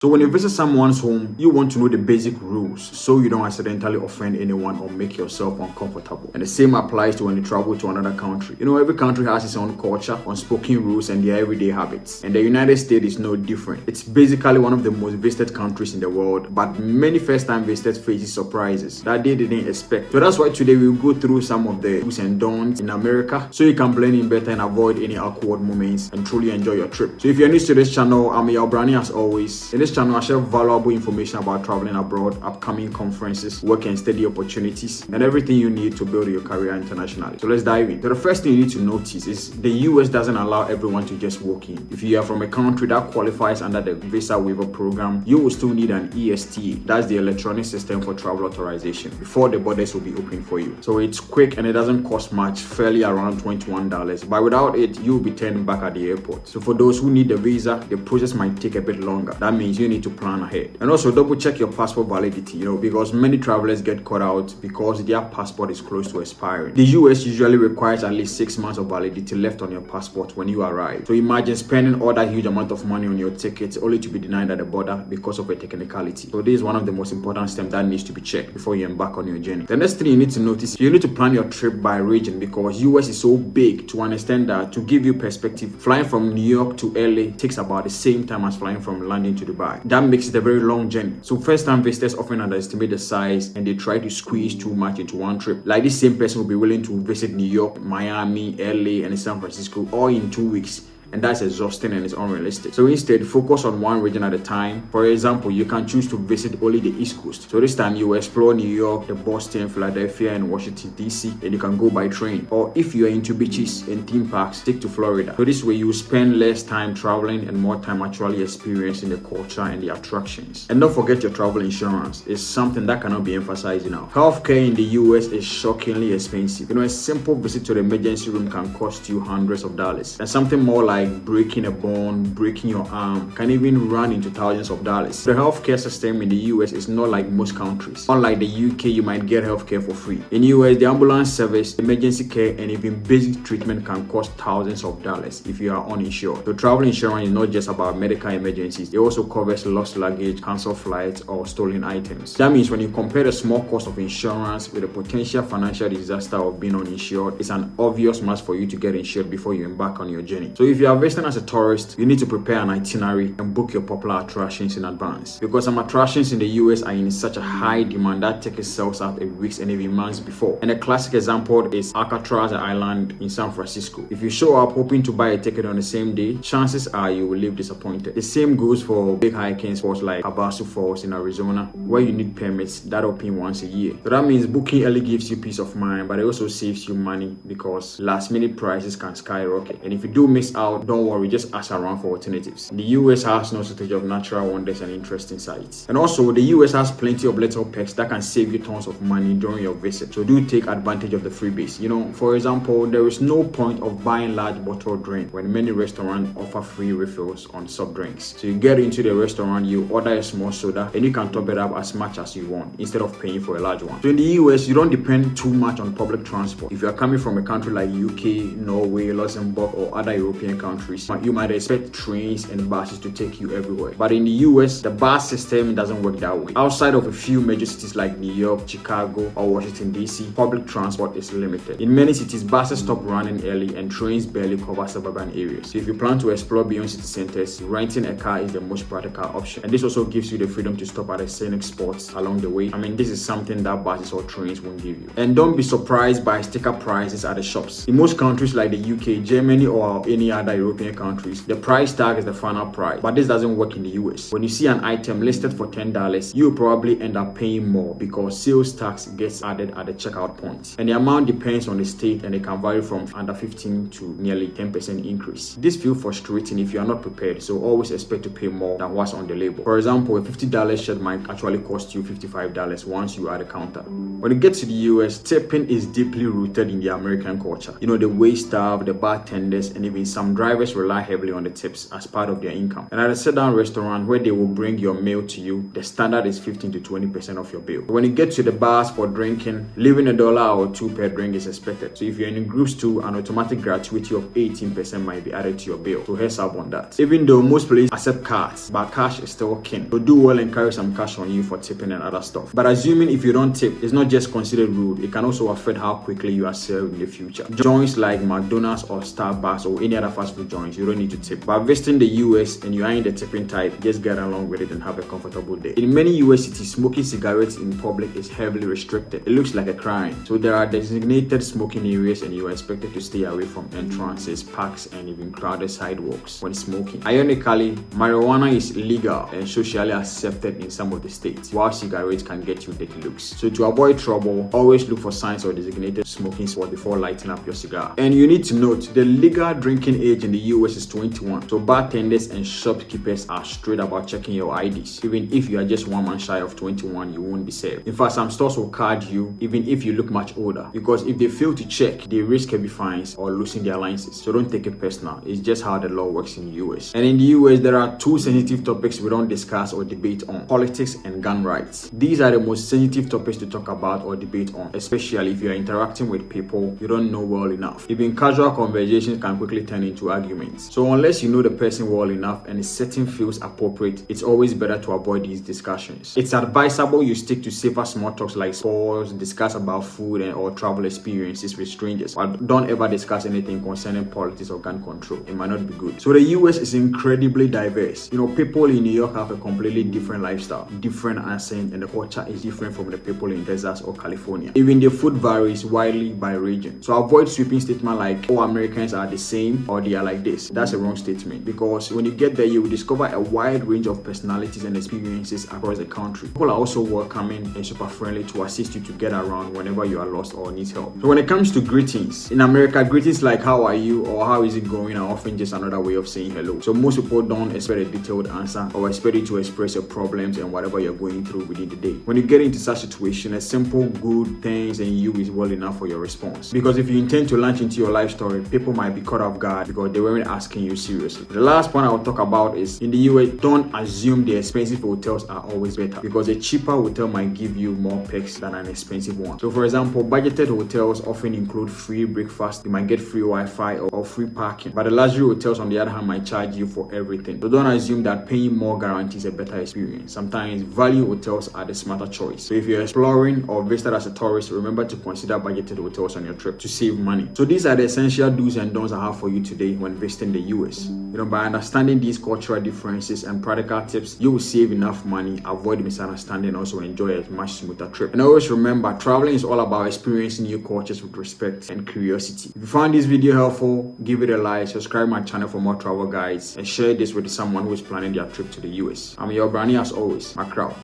So when you visit someone's home, you want to know the basic rules so you don't accidentally offend anyone or make yourself uncomfortable. And the same applies to when you travel to another country. Every country has its own culture, unspoken rules, and their everyday habits. And the United States is no different. It's basically one of the most visited countries in the world, but many first-time visitors face surprises that they didn't expect. So that's why today we'll go through some of the do's and don'ts in America so you can blend in better and avoid any awkward moments and truly enjoy your trip. So if you're new to this channel, I'm Obrane as always. In this channel, I share valuable information about traveling abroad, upcoming conferences, work and study opportunities, and everything you need to build your career internationally. So let's dive in. So the first thing you need to notice is the US doesn't allow everyone to just walk in. If you are from a country that qualifies under the visa waiver program, you will still need an ESTA. That's the electronic system for travel authorization before the borders will be open for you. So it's quick and it doesn't cost much, fairly around $21. But without it, you'll be turned back at the airport. So for those who need the visa, the process might take a bit longer. That means you need to plan ahead. And also double check your passport validity, because many travelers get caught out because their passport is close to expiring. The US usually requires at least 6 months of validity left on your passport when you arrive. So imagine spending all that huge amount of money on your ticket only to be denied at the border because of a technicality. So this is one of the most important steps that needs to be checked before you embark on your journey. The next thing you need to notice, you need to plan your trip by region because US is so big. To understand that, to give you perspective, flying from New York to LA takes about the same time as flying from London to Dubai. That makes it a very long journey. So first-time visitors often underestimate the size and they try to squeeze too much into one trip. Like this same person will be willing to visit New York, Miami, LA, and San Francisco all in 2 weeks. And that's exhausting and it's unrealistic. So instead, focus on one region at a time. For example, you can choose to visit only the East Coast. So this time you will explore New York, the Boston, Philadelphia, and Washington DC, and you can go by train. Or if you are into beaches and theme parks, stick to Florida. So this way you spend less time traveling and more time actually experiencing the culture and the attractions. And don't forget your travel insurance. It's something that cannot be emphasized enough. Healthcare in the US is shockingly expensive. A simple visit to the emergency room can cost you hundreds of dollars. And something more like breaking a bone, breaking your arm, can even run into thousands of dollars. The healthcare system in the US is not like most countries. Unlike the UK, you might get healthcare for free. In the US, the ambulance service, emergency care, and even basic treatment can cost thousands of dollars if you are uninsured. So travel insurance is not just about medical emergencies. It also covers lost luggage, canceled flights, or stolen items. That means when you compare the small cost of insurance with the potential financial disaster of being uninsured, it's an obvious must for you to get insured before you embark on your journey. So if you are visiting as a tourist, you need to prepare an itinerary and book your popular attractions in advance because some attractions in the US are in such a high demand that tickets sells out weeks and even months before. And a classic example is Alcatraz Island in San Francisco. If you show up hoping to buy a ticket on the same day, chances are you will leave disappointed. The same goes for big hiking spots like Havasu Falls in Arizona, where you need permits that open once a year. So that means booking early gives you peace of mind, but it also saves you money because last minute prices can skyrocket. And if you do miss out, don't worry, just ask around for alternatives. The US has no shortage of natural wonders and interesting sights. And also, the US has plenty of little perks that can save you tons of money during your visit. So do take advantage of the freebies. For example, there is no point of buying large bottled drink when many restaurants offer free refills on soft drinks. So you get into the restaurant, you order a small soda, and you can top it up as much as you want instead of paying for a large one. So in the US, you don't depend too much on public transport. If you are coming from a country like UK, Norway, Luxembourg, or other European countries, you might expect trains and buses to take you everywhere. But in the US, the bus system doesn't work that way. Outside of a few major cities like New York, Chicago, or Washington DC, public transport is limited. In many cities, buses stop running early and trains barely cover suburban areas. So if you plan to explore beyond city centers, renting a car is the most practical option. And this also gives you the freedom to stop at scenic spots along the way. This is something that buses or trains won't give you. And don't be surprised by sticker prices at the shops. In most countries like the UK, Germany, or any other European countries, the price tag is the final price, but this doesn't work in the US. When you see an item listed for $10, you'll probably end up paying more because sales tax gets added at the checkout point. And the amount depends on the state and it can vary from under 15 to nearly 10% increase. This feels frustrating if you are not prepared, so always expect to pay more than what's on the label. For example, a $50 shirt might actually cost you $55 once you are at the counter. When you get to the US, tipping is deeply rooted in the American culture. The wait staff, the bartenders, and even some drivers rely heavily on the tips as part of their income. And at a sit-down restaurant where they will bring your meal to you, the standard is 15 to 20% of your bill. When you get to the bars for drinking, leaving $1 or $2 per drink is expected. So if you're in groups too, an automatic gratuity of 18% might be added to your bill. So heads up on that. Even though most places accept cards, but cash is still king. So do well and carry some cash on you for tipping and other stuff. But assuming if you don't tip, it's not just considered rude, it can also affect how quickly you are served in the future. Joints like McDonald's or Starbucks or any other fast food joints, you don't need to tip. But visiting the US and you are in the tipping type, just get along with it and have a comfortable day. In many US cities, smoking cigarettes in public is heavily restricted. It looks like a crime. So there are designated smoking areas and you are expected to stay away from entrances, parks, and even crowded sidewalks when smoking. Ironically, marijuana is legal and socially accepted in some of the states, while cigarettes can get you dirty looks. So to avoid trouble, always look for signs or designated smoking spot before lighting up your cigar. And you need to note, the legal drinking age in the US is 21. So bartenders and shopkeepers are straight about checking your IDs. Even if you are just 1 month shy of 21, you won't be served. In fact, some stores will card you even if you look much older, because if they fail to check, they risk heavy fines or losing their license. So don't take it personal. It's just how the law works in the US. And in the US, there are two sensitive topics we don't discuss or debate on: politics and gun rights. These are the most sensitive topics to talk about or debate on, especially if you are interacting with people you don't know well enough. Even casual conversations can quickly turn into arguments. So unless you know the person well enough and the setting feels appropriate, it's always better to avoid these discussions. It's advisable you stick to safer small talks like sports, discuss about food and or travel experiences with strangers, but don't ever discuss anything concerning politics or gun control. It might not be good. So the US is incredibly diverse. People in New York have a completely different lifestyle, different accent, and the culture is different from the people in Texas or California. Even the food varies widely by region. So avoid sweeping statements like, "Oh, Americans are the same," or "they are like this." That's a wrong statement, because when you get there, you will discover a wide range of personalities and experiences across the country. People are also welcoming and super friendly to assist you to get around whenever you are lost or need help. So when it comes to greetings, in America, greetings like "How are you?" or "How is it going?" are often just another way of saying hello. So most people don't expect a detailed answer or expect you to express your problems and whatever you're going through within the day. When you get into such a situation, a simple "good, thanks, and you" is well enough for your response. Because if you intend to launch into your life story, people might be caught off guard because they weren't asking you seriously. The last point I will talk about is, in the US, don't assume the expensive hotels are always better, because a cheaper hotel might give you more perks than an expensive one. So for example, budgeted hotels often include free breakfast, you might get free Wi-Fi or free parking, but the luxury hotels on the other hand might charge you for everything. So don't assume that paying more guarantees a better experience. Sometimes value hotels are the smarter choice. So if you're exploring or visited as a tourist, remember to consider budgeted hotels on your trip to save money. So these are the essential do's and don'ts I have for you today when visiting the US. By understanding these cultural differences and practical tips, you will save enough money, avoid misunderstanding, also enjoy a much smoother trip. And always remember, traveling is all about experiencing new cultures with respect and curiosity. If you found this video helpful, give it a like, subscribe my channel for more travel guides, and share this with someone who is planning their trip to the US. I'm your Obrane as always, my crowd.